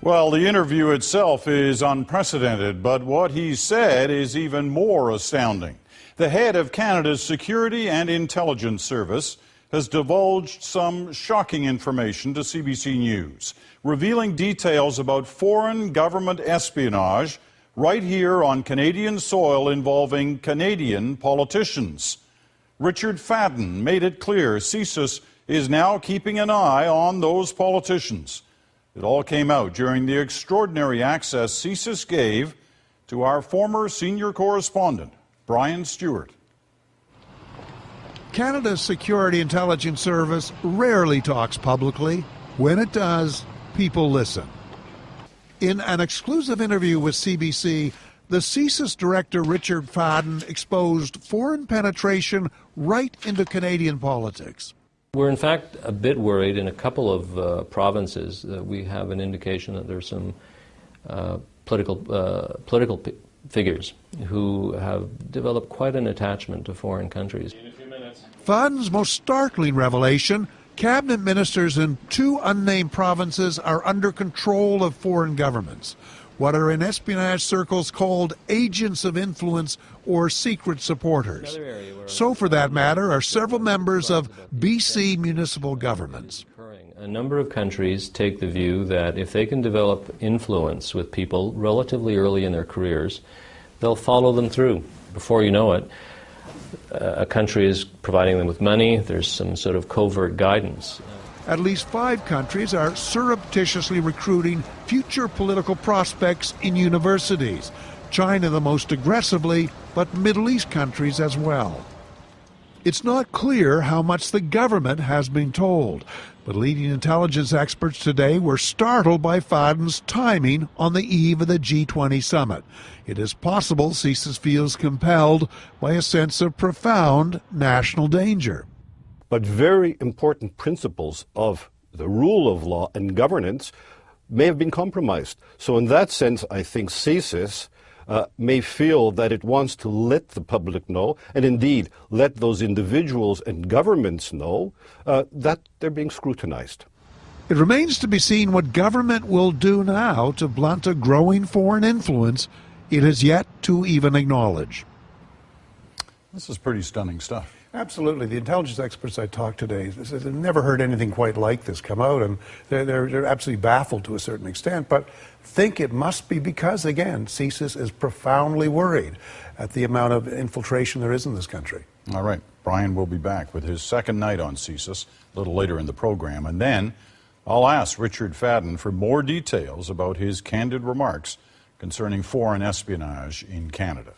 Well, the interview itself is unprecedented, but what he said is even more astounding. The head of Canada's Security and Intelligence Service has divulged some shocking information to CBC News, revealing details about foreign government espionage right here on Canadian soil involving Canadian politicians. Richard Fadden made it clear CSIS is now keeping an eye on those politicians. It all came out during the extraordinary access CSIS gave to our former senior correspondent, Brian Stewart. Canada's Security Intelligence Service rarely talks publicly. When it does, people listen. In an exclusive interview with CBC, the CSIS director Richard Fadden exposed foreign penetration right into Canadian politics. We're in fact a bit worried in a couple of provinces. We have an indication that there's some political figures who have developed quite an attachment to foreign countries. Fadden's most startling revelation: cabinet ministers in 2 unnamed provinces are under control of foreign governments, what are in espionage circles called agents of influence or secret supporters. So, for that matter, are several members of BC municipal governments. A number of countries take the view that if they can develop influence with people relatively early in their careers, they'll follow them through. Before you know it, a country is providing them with money, there's some sort of covert guidance. At least 5 countries are surreptitiously recruiting future political prospects in universities. China the most aggressively, but Middle East countries as well. It's not clear how much the government has been told, but leading intelligence experts today were startled by Fadden's timing on the eve of the G20 summit. It is possible CSIS feels compelled by a sense of profound national danger. But very important principles of the rule of law and governance may have been compromised. So in that sense, I think CSIS may feel that it wants to let the public know, and indeed let those individuals and governments know that they're being scrutinized. It remains to be seen what government will do now to blunt a growing foreign influence it has yet to even acknowledge. This is pretty stunning stuff. Absolutely. The intelligence experts I talked today said they've never heard anything quite like this come out, and they're absolutely baffled to a certain extent, but think it must be because, again, CSIS is profoundly worried at the amount of infiltration there is in this country. All right. Brian will be back with his second night on CSIS a little later in the program, and then I'll ask Richard Fadden for more details about his candid remarks concerning foreign espionage in Canada.